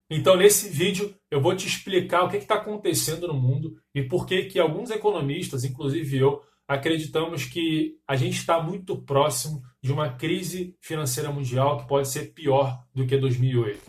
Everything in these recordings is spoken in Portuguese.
Então, nesse vídeo, eu vou te explicar o que está acontecendo no mundo e por que alguns economistas, inclusive eu, acreditamos que a gente está muito próximo de uma crise financeira mundial que pode ser pior do que 2008.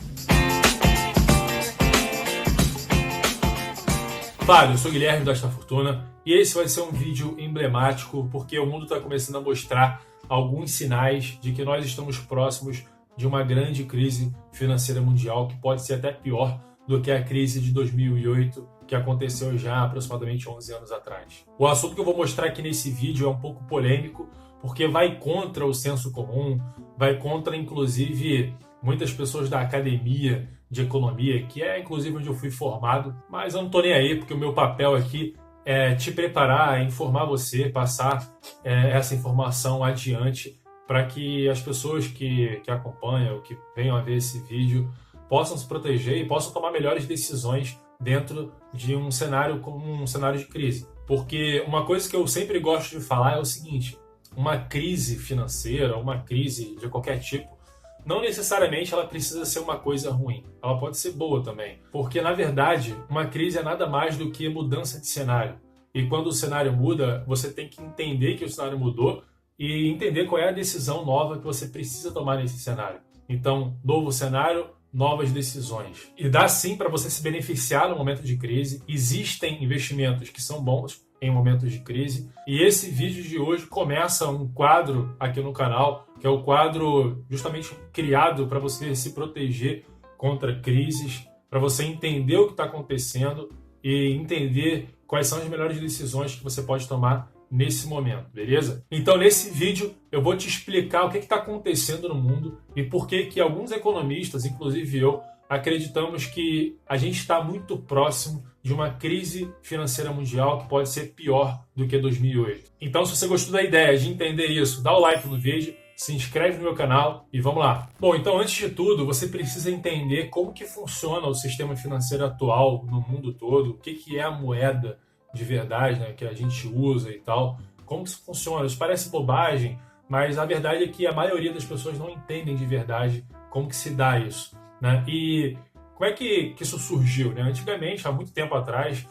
Fala, eu sou o Guilherme da Esta Fortuna e esse vai ser um vídeo emblemático porque o mundo está começando a mostrar alguns sinais de que nós estamos próximos de uma grande crise financeira mundial que pode ser até pior do que a crise de 2008 que aconteceu já há aproximadamente 11 anos atrás. O assunto que eu vou mostrar aqui nesse vídeo é um pouco polêmico porque vai contra o senso comum, vai contra inclusive muitas pessoas da academia de economia, que é inclusive onde eu fui formado, mas eu não tô nem aí, porque o meu papel aqui é te preparar, é informar você, passar essa informação adiante para que as pessoas que acompanham, que venham a ver esse vídeo, possam se proteger e possam tomar melhores decisões dentro de um cenário como um cenário de crise. Porque uma coisa que eu sempre gosto de falar é o seguinte: uma crise financeira, uma crise de qualquer tipo, não necessariamente ela precisa ser uma coisa ruim. Ela pode ser boa também. Porque, na verdade, uma crise é nada mais do que mudança de cenário. E quando o cenário muda, você tem que entender que o cenário mudou e entender qual é a decisão nova que você precisa tomar nesse cenário. Então, novo cenário, novas decisões. E dá sim para você se beneficiar no momento de crise. Existem investimentos que são bons em momentos de crise. E esse vídeo de hoje começa um quadro aqui no canal, que é o quadro justamente criado para você se proteger contra crises, para você entender o que está acontecendo e entender quais são as melhores decisões que você pode tomar nesse momento, beleza? Então, nesse vídeo, eu vou te explicar o que está acontecendo no mundo e por que alguns economistas, inclusive eu, acreditamos que a gente está muito próximo de uma crise financeira mundial que pode ser pior do que 2008. Então, se você gostou da ideia de entender isso, dá o like no vídeo, se inscreve no meu canal e vamos lá. Bom, então antes de tudo, você precisa entender como que funciona o sistema financeiro atual no mundo todo, o que é a moeda de verdade, né, que a gente usa e tal, como que isso funciona. Isso parece bobagem, mas a verdade é que a maioria das pessoas não entendem de verdade como que se dá isso, né? E como é que isso surgiu, né? Antigamente, há muito tempo atrás,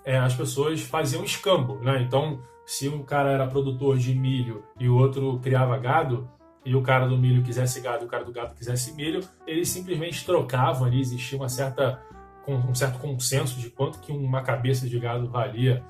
as pessoas faziam escambo, né? Então, se um cara era produtor de milho e o outro criava gado, e o cara do milho quisesse gado e o cara do gado quisesse milho, eles simplesmente trocavam ali, existia um certo consenso de quanto que uma cabeça de gado valia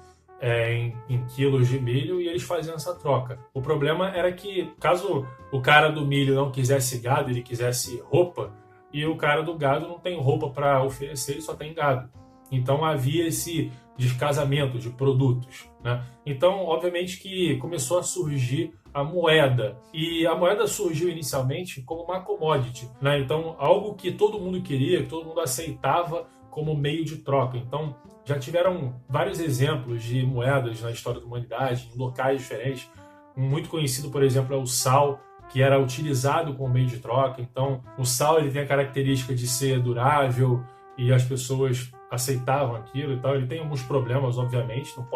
em quilos de milho, e eles faziam essa troca. O problema era que, caso o cara do milho não quisesse gado, ele quisesse roupa, e o cara do gado não tem roupa para oferecer, ele só tem gado. Então havia esse descasamento de produtos, né? Então, obviamente que começou a surgir a moeda. E a moeda surgiu inicialmente como uma commodity, né? Então, algo que todo mundo queria, que todo mundo aceitava como meio de troca. Então, já tiveram vários exemplos de moedas na história da humanidade, em locais diferentes. Um muito conhecido, por exemplo, é o sal, que era utilizado como meio de troca. Então, o sal ele tem a característica de ser durável e as pessoas aceitavam aquilo e tal. Ele tem alguns problemas, obviamente, não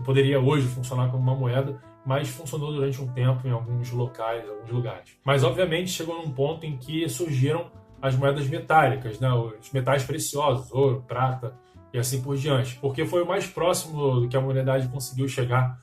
poderia hoje funcionar como uma moeda, mas funcionou durante um tempo em alguns locais, alguns lugares. Mas, obviamente, chegou num ponto em que surgiram as moedas metálicas, né? Os metais preciosos, ouro, prata e assim por diante, porque foi o mais próximo do que a humanidade conseguiu chegar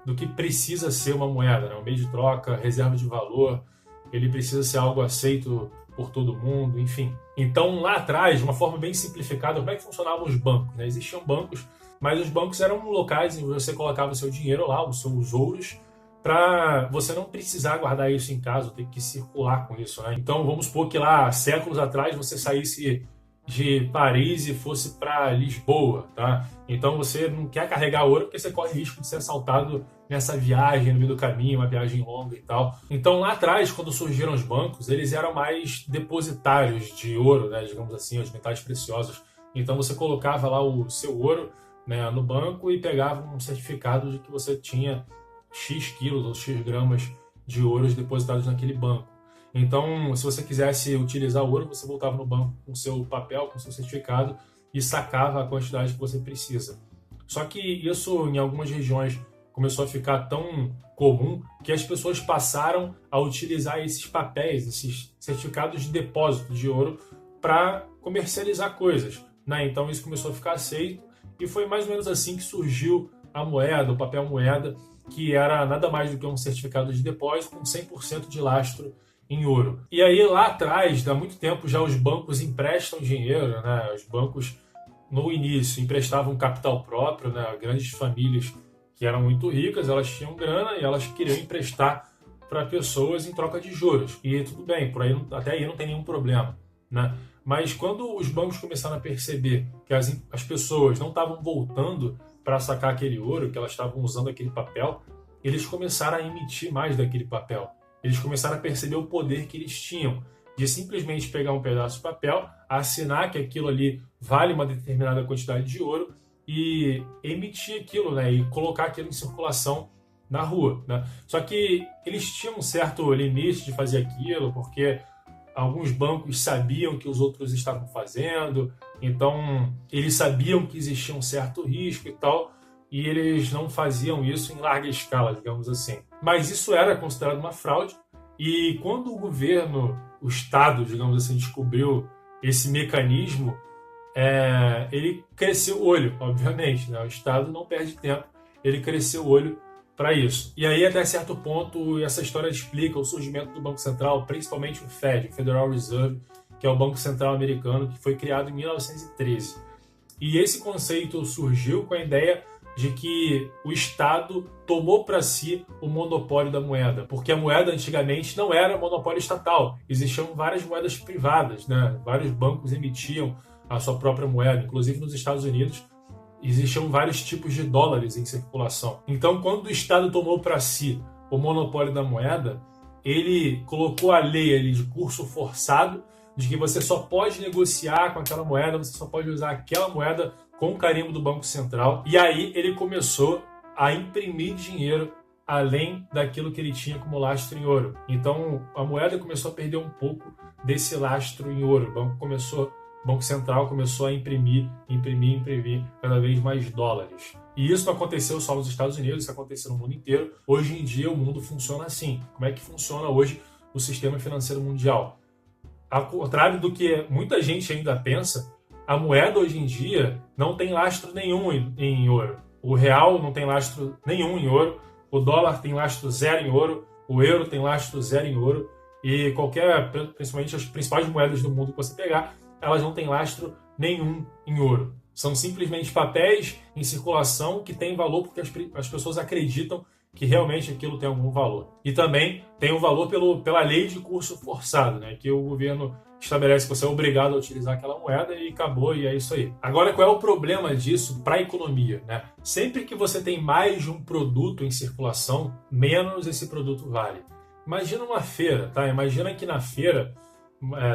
do que precisa ser uma moeda, né? Um meio de troca, reserva de valor, ele precisa ser algo aceito por todo mundo, enfim. Então, lá atrás, de uma forma bem simplificada, como é que funcionavam os bancos, né? Existiam bancos, mas os bancos eram locais em que você colocava o seu dinheiro lá, os seus ouros, para você não precisar guardar isso em casa, ter que circular com isso, né? Então, vamos supor que lá, séculos atrás, você saísse de Paris e fosse para Lisboa, tá? Então, você não quer carregar ouro porque você corre risco de ser assaltado nessa viagem, no meio do caminho, uma viagem longa e tal. Então, lá atrás, quando surgiram os bancos, eles eram mais depositários de ouro, né? Digamos assim, os metais preciosos. Então, você colocava lá o seu ouro, né, no banco e pegava um certificado de que você tinha X quilos ou X gramas de ouros depositados naquele banco. Então, se você quisesse utilizar o ouro, você voltava no banco com o seu papel, com o seu certificado e sacava a quantidade que você precisa. Só que isso, em algumas regiões, começou a ficar tão comum que as pessoas passaram a utilizar esses papéis, esses certificados de depósito de ouro, para comercializar coisas, né? Então isso começou a ficar aceito e foi mais ou menos assim que surgiu a moeda, o papel moeda, que era nada mais do que um certificado de depósito com 100% de lastro em ouro. E aí lá atrás, há muito tempo já os bancos emprestam dinheiro, né? Os bancos no início emprestavam capital próprio, né? Grandes famílias que eram muito ricas, elas tinham grana e elas queriam emprestar para pessoas em troca de juros. E tudo bem, por aí, até aí não tem nenhum problema, né? Mas quando os bancos começaram a perceber que as pessoas não estavam voltando para sacar aquele ouro, que elas estavam usando aquele papel, eles começaram a emitir mais daquele papel. Eles começaram a perceber o poder que eles tinham de simplesmente pegar um pedaço de papel, assinar que aquilo ali vale uma determinada quantidade de ouro e emitir aquilo, né? E colocar aquilo em circulação na rua, né? Só que eles tinham um certo limite de fazer aquilo, porque alguns bancos sabiam que os outros estavam fazendo, então eles sabiam que existia um certo risco e tal, e eles não faziam isso em larga escala, digamos assim. Mas isso era considerado uma fraude, e quando o governo, o Estado, digamos assim, descobriu esse mecanismo, ele cresceu o olho, obviamente, né? O Estado não perde tempo, ele cresceu o olho para isso. E aí, até certo ponto, essa história explica o surgimento do Banco Central, principalmente o Fed, o Federal Reserve, que é o Banco Central americano, que foi criado em 1913. E esse conceito surgiu com a ideia de que o Estado tomou para si o monopólio da moeda, porque a moeda antigamente não era monopólio estatal, existiam várias moedas privadas, né? Vários bancos emitiam a sua própria moeda, inclusive nos Estados Unidos existiam vários tipos de dólares em circulação. Então, quando o Estado tomou para si o monopólio da moeda, ele colocou a lei ali de curso forçado, de que você só pode negociar com aquela moeda, você só pode usar aquela moeda com o carimbo do Banco Central. E aí ele começou a imprimir dinheiro além daquilo que ele tinha como lastro em ouro. Então, a moeda começou a perder um pouco desse lastro em ouro. O Banco Central começou a imprimir cada vez mais dólares. E isso não aconteceu só nos Estados Unidos, isso aconteceu no mundo inteiro. Hoje em dia o mundo funciona assim. Como é que funciona hoje o sistema financeiro mundial? Ao contrário do que muita gente ainda pensa, a moeda hoje em dia não tem lastro nenhum em ouro. O real não tem lastro nenhum em ouro, o dólar tem lastro zero em ouro, o euro tem lastro zero em ouro, e principalmente as principais moedas do mundo que você pegar, elas não têm lastro nenhum em ouro. São simplesmente papéis em circulação que têm valor porque as pessoas acreditam que realmente aquilo tem algum valor. E também tem um valor pela lei de curso forçado, né? Que o governo estabelece que você é obrigado a utilizar aquela moeda e acabou, e é isso aí. Agora, qual é o problema disso para a economia, né? Sempre que você tem mais de um produto em circulação, menos esse produto vale. Imagina uma feira, tá? Imagina que na feira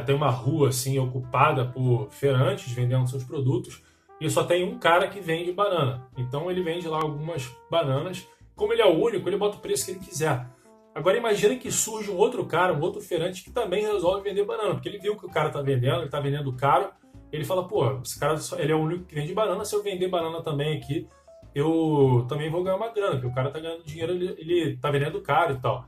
tem uma rua assim ocupada por feirantes vendendo seus produtos e só tem um cara que vende banana. Então ele vende lá algumas bananas. Como ele é o único, ele bota o preço que ele quiser. Agora imagina que surge um outro cara, um outro feirante que também resolve vender banana, porque ele viu que o cara está vendendo, ele está vendendo caro. Ele fala, pô, esse cara ele é o único que vende banana, se eu vender banana também aqui, eu também vou ganhar uma grana, porque o cara está ganhando dinheiro, ele está vendendo caro e tal.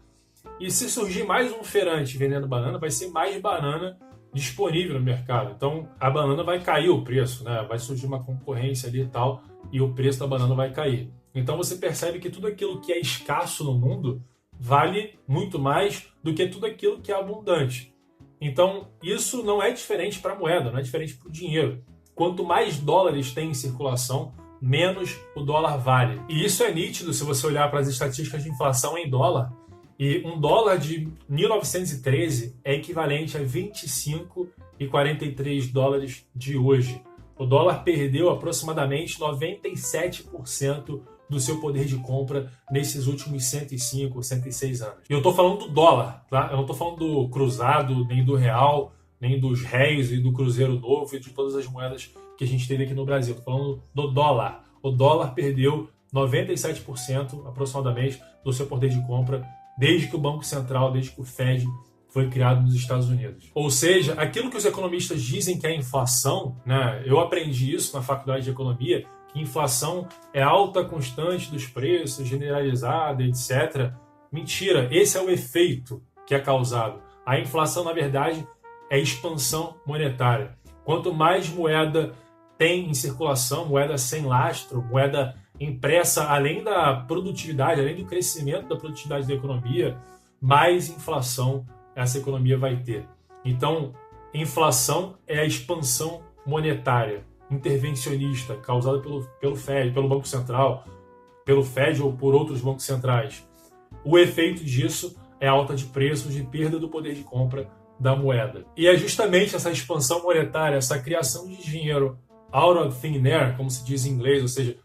E se surgir mais um feirante vendendo banana, vai ser mais banana disponível no mercado. Então a banana vai cair o preço, né? Vai surgir uma concorrência ali e tal, e o preço da banana vai cair. Então você percebe que tudo aquilo que é escasso no mundo vale muito mais do que tudo aquilo que é abundante. Então isso não é diferente para a moeda, não é diferente para o dinheiro. Quanto mais dólares tem em circulação, menos o dólar vale. E isso é nítido se você olhar para as estatísticas de inflação em dólar. E um dólar de 1913 é equivalente a 25,43 dólares de hoje. O dólar perdeu aproximadamente 97% do seu poder de compra nesses últimos 105, 106 anos. E eu estou falando do dólar, tá? Eu não estou falando do cruzado, nem do real, nem dos réis e do cruzeiro novo e de todas as moedas que a gente teve aqui no Brasil. Estou falando do dólar. O dólar perdeu 97% aproximadamente do seu poder de compra desde que o Banco Central, desde que o Fed foi criado nos Estados Unidos. Ou seja, aquilo que os economistas dizem que é inflação, né? Eu aprendi isso na faculdade de economia, que inflação é alta constante dos preços, generalizada, etc. Mentira, esse é o efeito que é causado. A inflação, na verdade, é expansão monetária. Quanto mais moeda tem em circulação, moeda sem lastro, moeda impressa, além da produtividade, além do crescimento da produtividade da economia, mais inflação essa economia vai ter. Então, inflação é a expansão monetária, intervencionista, causada pelo Fed, pelo Banco Central, pelo Fed ou por outros bancos centrais. O efeito disso é a alta de preços e perda do poder de compra da moeda. E é justamente essa expansão monetária, essa criação de dinheiro out of thin air, como se diz em inglês, ou seja,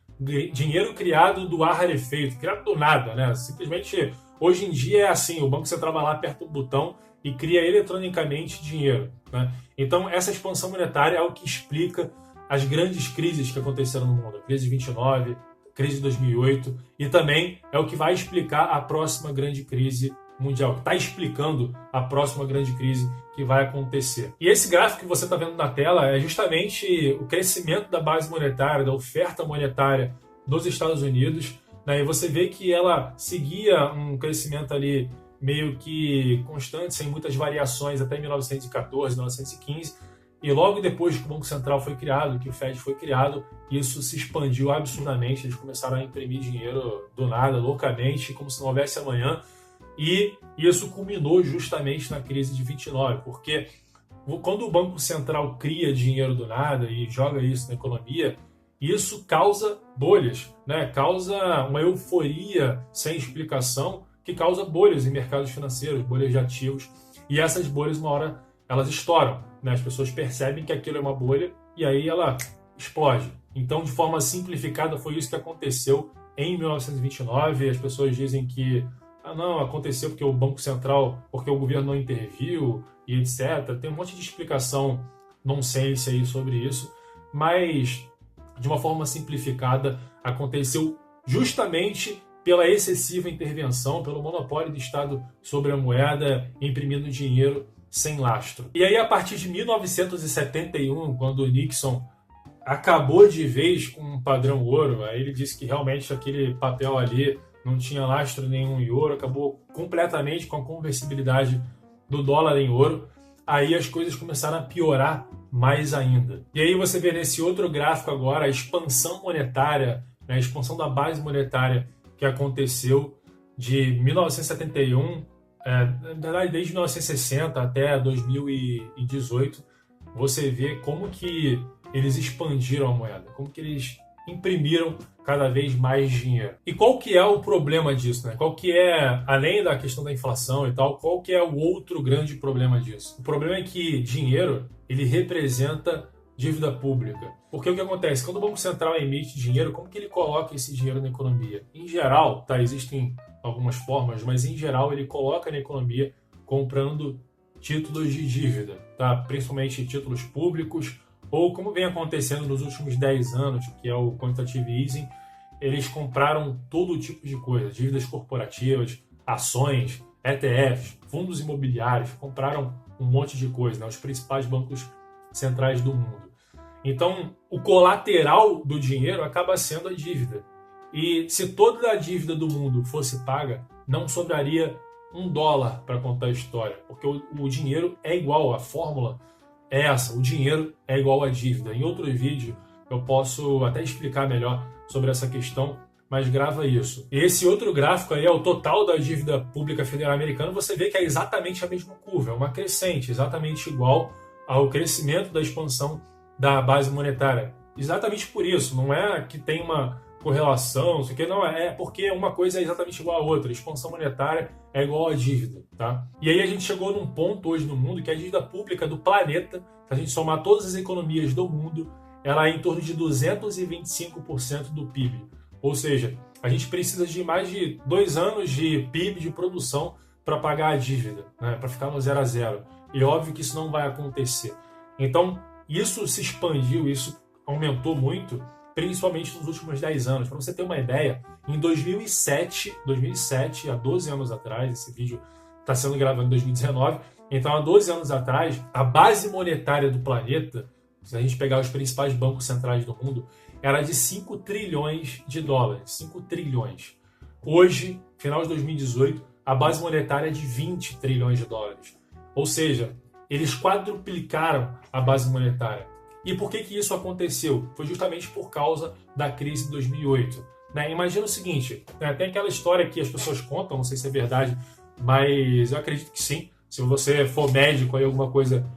dinheiro criado do ar rarefeito, criado do nada, né? Simplesmente, hoje em dia é assim, o Banco Central vai lá, aperta um botão e cria eletronicamente dinheiro, né? Então, essa expansão monetária é o que explica as grandes crises que aconteceram no mundo. A crise de 29, crise de 2008, e também é o que vai explicar a próxima grande crise mundial, que está explicando a próxima grande crise que vai acontecer. E esse gráfico que você está vendo na tela é justamente o crescimento da base monetária, da oferta monetária dos Estados Unidos, né? E você vê que ela seguia um crescimento ali meio que constante, sem muitas variações, até 1914, 1915, e logo depois que o Banco Central foi criado, que o Fed foi criado, isso se expandiu absurdamente, eles começaram a imprimir dinheiro do nada, loucamente, como se não houvesse amanhã. E isso culminou justamente na crise de 29, porque quando o Banco Central cria dinheiro do nada e joga isso na economia, isso causa bolhas, né? Causa uma euforia sem explicação, que causa bolhas em mercados financeiros, bolhas de ativos, e essas bolhas, uma hora, elas estouram, né? As pessoas percebem que aquilo é uma bolha e aí ela explode. Então, de forma simplificada, foi isso que aconteceu em 1929. As pessoas dizem que não, aconteceu porque o Banco Central, porque o governo não interviu e etc. Tem um monte de explicação nonsense aí sobre isso, mas de uma forma simplificada aconteceu justamente pela excessiva intervenção, pelo monopólio do Estado sobre a moeda, imprimindo dinheiro sem lastro. E aí, a partir de 1971, quando o Nixon acabou de vez com o padrão ouro, aí ele disse que realmente aquele papel ali não tinha lastro nenhum em ouro, acabou completamente com a conversibilidade do dólar em ouro, aí as coisas começaram a piorar mais ainda. E aí você vê nesse outro gráfico agora a expansão monetária, né, a expansão da base monetária que aconteceu de 1971, na verdade desde 1960 até 2018, você vê como que eles expandiram a moeda, como que eles imprimiram cada vez mais dinheiro. E qual que é o problema disso, né? Qual que é, além da questão da inflação e tal, qual que é o outro grande problema disso? O problema é que dinheiro, ele representa dívida pública. Porque o que acontece? Quando o Banco Central emite dinheiro, como que ele coloca esse dinheiro na economia? Em geral, tá, existem algumas formas, mas em geral ele coloca na economia comprando títulos de dívida, tá? Principalmente títulos públicos, ou como vem acontecendo nos últimos 10 anos, que é o quantitative easing, eles compraram todo tipo de coisa, dívidas corporativas, ações, ETFs, fundos imobiliários, compraram um monte de coisa, né? Os principais bancos centrais do mundo. Então, o colateral do dinheiro acaba sendo a dívida. E se toda a dívida do mundo fosse paga, não sobraria $1 para contar a história, porque o dinheiro é igual, a fórmula é essa, o dinheiro é igual à dívida. Em outro vídeo eu posso até explicar melhor sobre essa questão, mas grava isso. Esse outro gráfico aí é o total da dívida pública federal americana, você vê que é exatamente a mesma curva, é uma crescente, exatamente igual ao crescimento da expansão da base monetária. Exatamente por isso, não é que tem uma correlação, isso aqui, não, é porque uma coisa é exatamente igual à outra, a expansão monetária é igual à dívida, tá? E aí a gente chegou num ponto hoje no mundo que a dívida pública do planeta, se a gente somar todas as economias do mundo, ela é em torno de 225% do PIB. Ou seja, a gente precisa de mais de 2 anos de PIB, de produção, para pagar a dívida, né? Para ficar no 0 a 0. E óbvio que isso não vai acontecer. Então, isso se expandiu, isso aumentou muito, principalmente nos últimos 10 anos. Para você ter uma ideia, em 2007, há 12 anos atrás, esse vídeo está sendo gravado em 2019, então há 12 anos atrás, a base monetária do planeta, se a gente pegar os principais bancos centrais do mundo, era de 5 trilhões de dólares, 5 trilhões. Hoje, final de 2018, a base monetária é de 20 trilhões de dólares. Ou seja, eles quadruplicaram a base monetária. E por que isso aconteceu? Foi justamente por causa da crise de 2008. Né? Imagina o seguinte, né? Tem aquela história que as pessoas contam, não sei se é verdade, mas eu acredito que sim. Se você for médico, aí alguma coisa,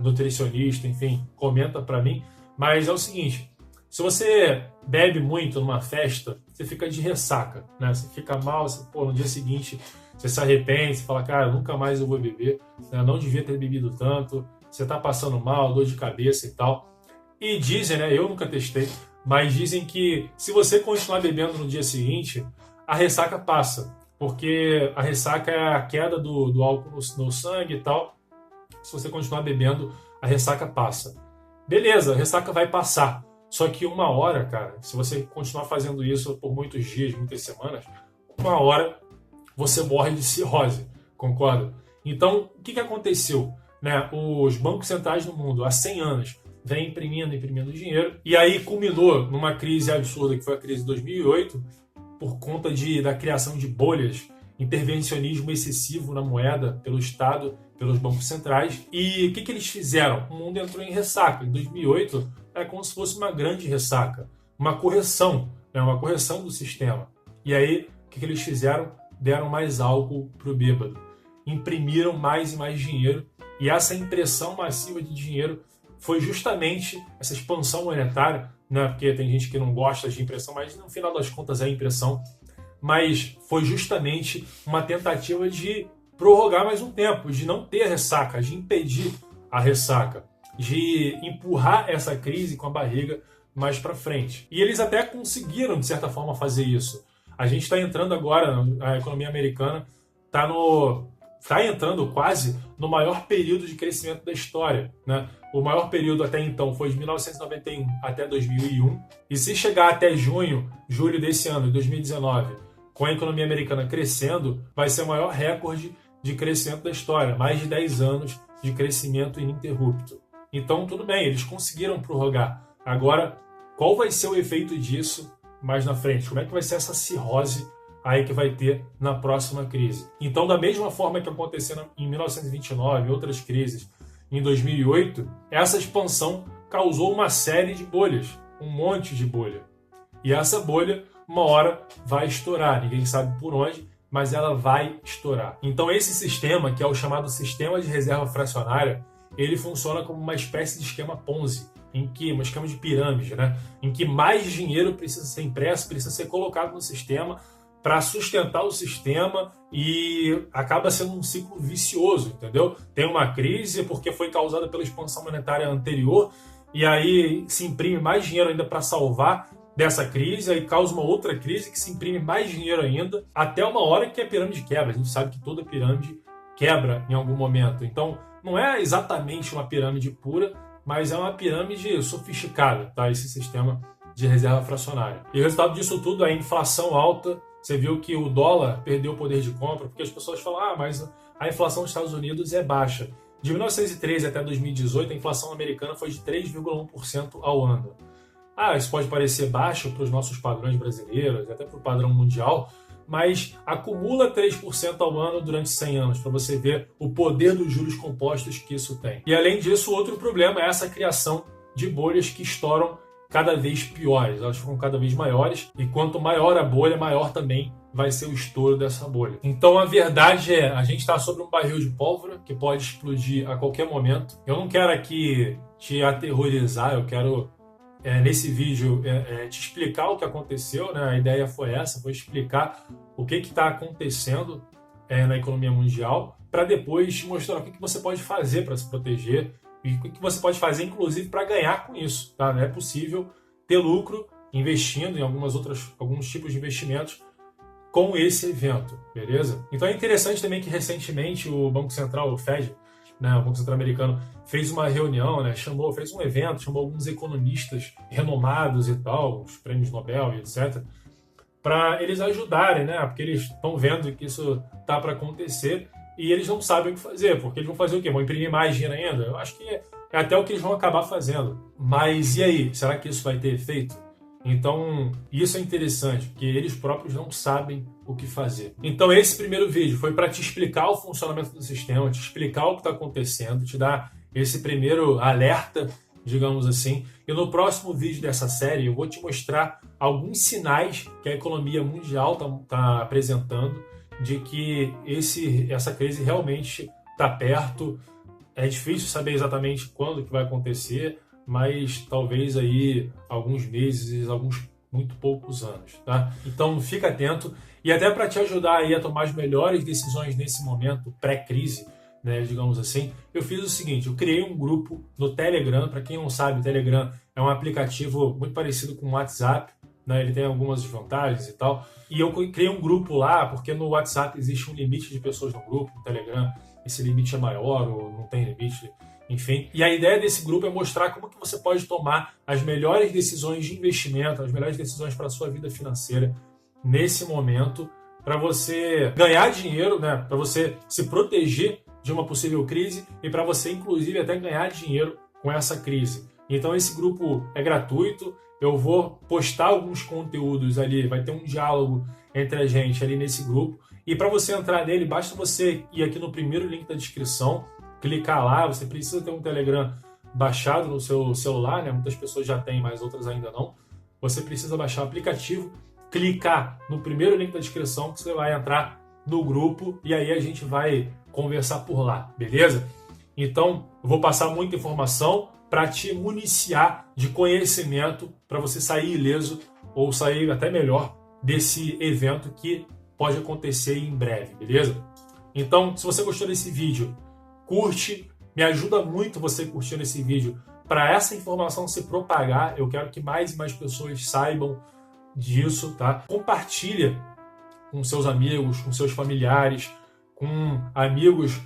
nutricionista, enfim, comenta para mim. Mas é o seguinte, se você bebe muito numa festa, você fica de ressaca, né? Você fica mal, no dia seguinte você se arrepende, você fala, cara, nunca mais eu vou beber, né? Não devia ter bebido tanto, você tá passando mal, dor de cabeça e tal. E dizem, né, eu nunca testei, mas dizem que se você continuar bebendo no dia seguinte, a ressaca passa, porque a ressaca é a queda do álcool no sangue e tal. Se você continuar bebendo, a ressaca passa. Beleza, a ressaca vai passar. Só que uma hora, cara, se você continuar fazendo isso por muitos dias, muitas semanas, uma hora você morre de cirrose, concorda? Então, o que aconteceu? Né? Os bancos centrais do mundo, há 100 anos, vêm imprimindo dinheiro, e aí culminou numa crise absurda, que foi a crise de 2008, por conta da criação de bolhas, intervencionismo excessivo na moeda pelo Estado, pelos bancos centrais. E o que eles fizeram? O mundo entrou em ressaca. Em 2008, é como se fosse uma grande ressaca, uma correção, né? Uma correção do sistema. E aí, o que eles fizeram? Deram mais álcool para o bêbado. Imprimiram mais e mais dinheiro. E essa impressão massiva de dinheiro foi justamente essa expansão monetária, né? Porque tem gente que não gosta de impressão, mas no final das contas é impressão. Mas foi justamente uma tentativa de prorrogar mais um tempo, de não ter ressaca, de impedir a ressaca, de empurrar essa crise com a barriga mais para frente. E eles até conseguiram, de certa forma, fazer isso. A gente está entrando agora, a economia americana está entrando quase no maior período de crescimento da história, né? O maior período até então foi de 1991 até 2001. E se chegar até julho desse ano, de 2019, com a economia americana crescendo, vai ser o maior recorde de crescimento da história. Mais de 10 anos de crescimento ininterrupto. Então, tudo bem, eles conseguiram prorrogar. Agora, qual vai ser o efeito disso mais na frente? Como é que vai ser essa cirrose aí que vai ter na próxima crise? Então, da mesma forma que aconteceu em 1929 e outras crises, em 2008, essa expansão causou uma série de bolhas, um monte de bolha. E essa bolha, uma hora, vai estourar. Ninguém sabe por onde, mas ela vai estourar. Então, esse sistema, que é o chamado sistema de reserva fracionária, ele funciona como uma espécie de esquema Ponzi, um esquema de pirâmide, né? Em que mais dinheiro precisa ser impresso, precisa ser colocado no sistema para sustentar o sistema, e acaba sendo um ciclo vicioso, entendeu? Tem uma crise porque foi causada pela expansão monetária anterior, e aí se imprime mais dinheiro ainda para salvar dessa crise, aí causa uma outra crise que se imprime mais dinheiro ainda, até uma hora que a pirâmide quebra. A gente sabe que toda pirâmide quebra em algum momento. Então, não é exatamente uma pirâmide pura, mas é uma pirâmide sofisticada, tá? Esse sistema de reserva fracionária. E o resultado disso tudo é a inflação alta. Você viu que o dólar perdeu o poder de compra, porque as pessoas falam, mas a inflação dos Estados Unidos é baixa. De 1913 até 2018, a inflação americana foi de 3,1% ao ano. Isso pode parecer baixo para os nossos padrões brasileiros, até para o padrão mundial, mas acumula 3% ao ano durante 100 anos, para você ver o poder dos juros compostos que isso tem. E além disso, outro problema é essa criação de bolhas que estouram cada vez piores, elas ficam cada vez maiores, e quanto maior a bolha, maior também vai ser o estouro dessa bolha. Então a verdade é, a gente está sobre um barril de pólvora que pode explodir a qualquer momento. Eu não quero aqui te aterrorizar, eu quero nesse vídeo te explicar o que aconteceu, né? A ideia foi essa, foi explicar o que está acontecendo na economia mundial, para depois te mostrar o que você pode fazer para se proteger, e o que você pode fazer, inclusive, para ganhar com isso. Tá? Não é possível ter lucro investindo em alguns tipos de investimentos com esse evento, beleza? Então é interessante também que recentemente o Banco Central, o Fed, né, o Banco Central americano, fez uma reunião, né, fez um evento, chamou alguns economistas renomados e tal, os prêmios Nobel e etc., para eles ajudarem, né? Porque eles estão vendo que isso tá para acontecer, e eles não sabem o que fazer, porque eles vão fazer o quê? Vão imprimir mais dinheiro ainda? Eu acho que é até o que eles vão acabar fazendo. Mas e aí? Será que isso vai ter efeito? Então, isso é interessante, porque eles próprios não sabem o que fazer. Então, esse primeiro vídeo foi para te explicar o funcionamento do sistema, te explicar o que está acontecendo, te dar esse primeiro alerta, digamos assim. E no próximo vídeo dessa série, eu vou te mostrar alguns sinais que a economia mundial está apresentando de que essa crise realmente está perto. É difícil saber exatamente quando que vai acontecer, mas talvez aí alguns meses, alguns muito poucos anos, tá? Então fica atento e até para te ajudar aí a tomar as melhores decisões nesse momento pré-crise, né, digamos assim, eu fiz o seguinte, eu criei um grupo no Telegram. Para quem não sabe, o Telegram é um aplicativo muito parecido com o WhatsApp, né, ele tem algumas vantagens e tal, e eu criei um grupo lá, porque no WhatsApp existe um limite de pessoas no grupo, no Telegram esse limite é maior ou não tem limite, enfim. E a ideia desse grupo é mostrar como que você pode tomar as melhores decisões de investimento, as melhores decisões para a sua vida financeira nesse momento, para você ganhar dinheiro, né, para você se proteger de uma possível crise e para você, inclusive, até ganhar dinheiro com essa crise. Então esse grupo é gratuito, eu vou postar alguns conteúdos ali, vai ter um diálogo entre a gente ali nesse grupo. E para você entrar nele, basta você ir aqui no primeiro link da descrição, clicar lá. Você precisa ter um Telegram baixado no seu celular, né? Muitas pessoas já têm, mas outras ainda não. Você precisa baixar o aplicativo, clicar no primeiro link da descrição que você vai entrar no grupo e aí a gente vai conversar por lá, beleza? Então, eu vou passar muita informação para te municiar de conhecimento para você sair ileso ou sair até melhor desse evento que pode acontecer em breve, beleza? Então, se você gostou desse vídeo, curte, me ajuda muito você curtindo esse vídeo para essa informação se propagar. Eu quero que mais e mais pessoas saibam disso, tá? Compartilha com seus amigos, com seus familiares, com amigos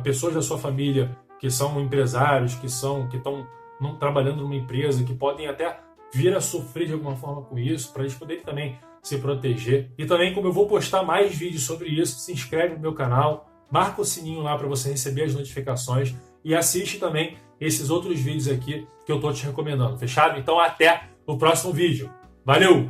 pessoas da sua família que são empresários, que estão trabalhando numa empresa, que podem até vir a sofrer de alguma forma com isso, para eles poderem também se proteger. E também, como eu vou postar mais vídeos sobre isso, se inscreve no meu canal, marca o sininho lá para você receber as notificações e assiste também esses outros vídeos aqui que eu estou te recomendando. Fechado? Então até o próximo vídeo. Valeu!